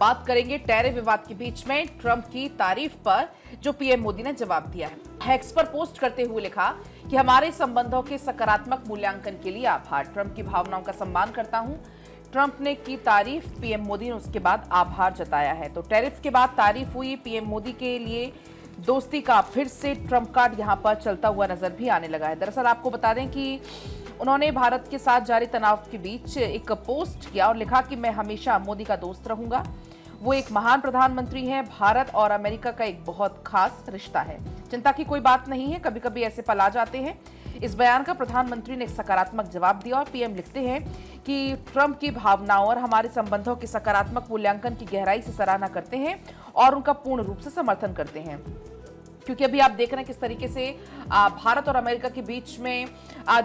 बात करेंगे टैरिफ विवाद के बीच में ट्रंप की तारीफ पर जो पीएम मोदी ने जवाब दिया है। एक्स पर पोस्ट करते हुए लिखा कि हमारे संबंधों के सकारात्मक मूल्यांकन के लिए आभार, ट्रंप की भावनाओं का सम्मान करता हूं। ट्रंप ने की तारीफ, पीएम मोदी ने उसके बाद आभार जताया है। तो टैरिफ के बाद तारीफ हुई, पीएम मोदी के लिए दोस्ती का फिर से ट्रंप कार्ड यहां पर चलता हुआ नजर भी आने लगा है। दरअसल आपको बता दें कि उन्होंने भारत के साथ जारी तनाव के बीच एक पोस्ट किया और लिखा कि मैं हमेशा मोदी का दोस्त रहूंगा। वो एक महान प्रधानमंत्री हैं। भारत और अमेरिका का एक बहुत खास रिश्ता है। चिंता की कोई बात नहीं है, कभी कभी ऐसे पल आ जाते हैं। इस बयान का प्रधानमंत्री ने एक सकारात्मक जवाब दिया और पीएम लिखते हैं कि ट्रंप की भावनाओं और हमारे संबंधों के सकारात्मक मूल्यांकन की गहराई से सराहना करते हैं और उनका पूर्ण रूप से समर्थन करते हैं। क्योंकि अभी आप देख रहे हैं किस तरीके से भारत और अमेरिका के बीच में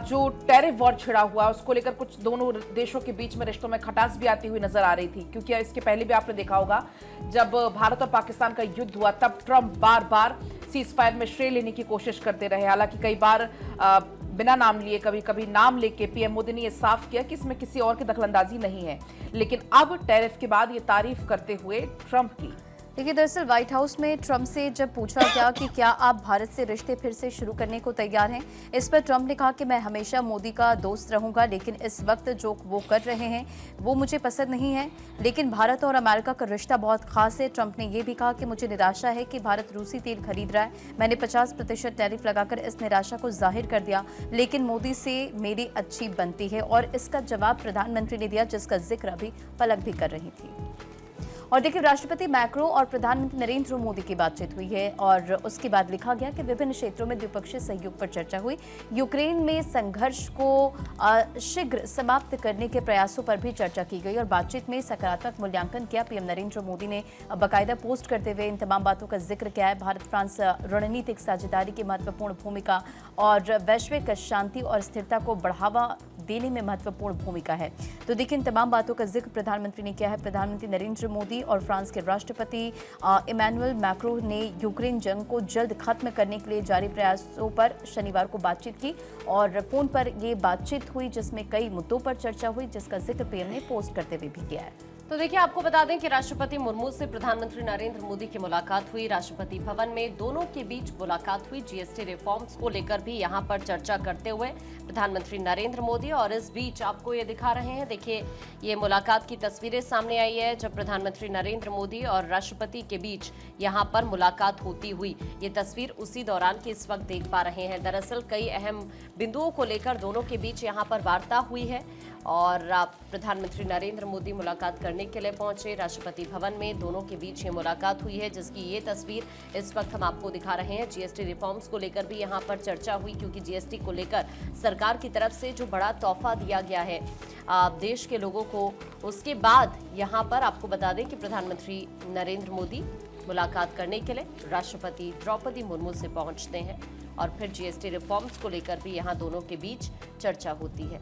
जो टैरिफ वॉर छिड़ा हुआ उसको लेकर कुछ दोनों देशों के बीच में रिश्तों में खटास भी आती हुई नजर आ रही थी। क्योंकि इसके पहले भी आपने देखा होगा जब भारत और पाकिस्तान का युद्ध हुआ तब ट्रंप बार बार सीज फायर में श्रेय लेने की कोशिश करते रहे। हालांकि कई बार बिना नाम लिए, कभी कभी नाम लेके पीएम मोदी ने यह साफ किया कि इसमें किसी और की दखलंदाजी नहीं है। लेकिन अब टैरिफ के बाद ये तारीफ करते हुए ट्रंप की। देखिए, दरअसल व्हाइट हाउस में ट्रंप से जब पूछा गया कि क्या आप भारत से रिश्ते फिर से शुरू करने को तैयार हैं, इस पर ट्रंप ने कहा कि मैं हमेशा मोदी का दोस्त रहूंगा, लेकिन इस वक्त जो वो कर रहे हैं वो मुझे पसंद नहीं है। लेकिन भारत और अमेरिका का रिश्ता बहुत खास है। ट्रंप ने यह भी कहा कि मुझे निराशा है कि भारत रूसी तेल खरीद रहा है। मैंने 50% टैरिफ लगाकर इस निराशा को जाहिर कर दिया, लेकिन मोदी से मेरी अच्छी बनती है। और इसका जवाब प्रधानमंत्री ने दिया, जिसका जिक्र अभी पलक भी कर रही थी। और देखिए, राष्ट्रपति मैक्रो और प्रधानमंत्री नरेंद्र मोदी की बातचीत हुई है और उसके बाद लिखा गया कि विभिन्न क्षेत्रों में द्विपक्षीय सहयोग पर चर्चा हुई। यूक्रेन में संघर्ष को शीघ्र समाप्त करने के प्रयासों पर भी चर्चा की गई और बातचीत में सकारात्मक मूल्यांकन किया। पीएम नरेंद्र मोदी ने बाकायदा पोस्ट करते हुए इन तमाम बातों का जिक्र किया है। भारत फ्रांस रणनीतिक साझेदारी की महत्वपूर्ण भूमिका और वैश्विक शांति और स्थिरता को बढ़ावा देने में महत्वपूर्ण भूमिका है। तो देखिए, इन तमाम बातों का जिक्र प्रधानमंत्री ने किया है। प्रधानमंत्री नरेंद्र मोदी और फ्रांस के राष्ट्रपति इमैनुअल मैक्रो ने यूक्रेन जंग को जल्द खत्म करने के लिए जारी प्रयासों पर शनिवार को बातचीत की और फोन पर ये बातचीत हुई, जिसमें कई मुद्दों पर चर्चा हुई, जिसका जिक्र पीएम ने पोस्ट करते हुए भी किया है। तो देखिए, आपको बता दें कि राष्ट्रपति मुर्मू से प्रधानमंत्री नरेंद्र मोदी की मुलाकात हुई। राष्ट्रपति भवन में दोनों के बीच मुलाकात हुई। जीएसटी रिफॉर्म्स को लेकर भी यहां पर चर्चा करते हुए प्रधानमंत्री नरेंद्र मोदी, और इस बीच आपको ये दिखा रहे हैं, देखिए ये मुलाकात की तस्वीरें सामने आई है जब प्रधानमंत्री नरेंद्र मोदी और राष्ट्रपति के बीच यहां पर मुलाकात होती हुई। ये तस्वीर उसी दौरान की इस वक्त देख पा रहे हैं। दरअसल कई अहम बिंदुओं को लेकर दोनों के बीच यहां पर वार्ता हुई है और प्रधानमंत्री नरेंद्र मोदी मुलाकात करने के लिए पहुंचे राष्ट्रपति भवन में। दोनों के बीच ये मुलाकात हुई है, जिसकी ये तस्वीर इस वक्त हम आपको दिखा रहे हैं। जीएसटी रिफॉर्म्स को लेकर भी यहां पर चर्चा हुई, क्योंकि जीएसटी को लेकर सरकार की तरफ से जो बड़ा तोहफा दिया गया है देश के लोगों को, उसके बाद यहां पर आपको बता दें कि प्रधानमंत्री नरेंद्र मोदी मुलाकात करने के लिए राष्ट्रपति द्रौपदी मुर्मू से पहुंचते हैं और फिर जीएसटी रिफॉर्म्स को लेकर भी यहां दोनों के बीच चर्चा होती है।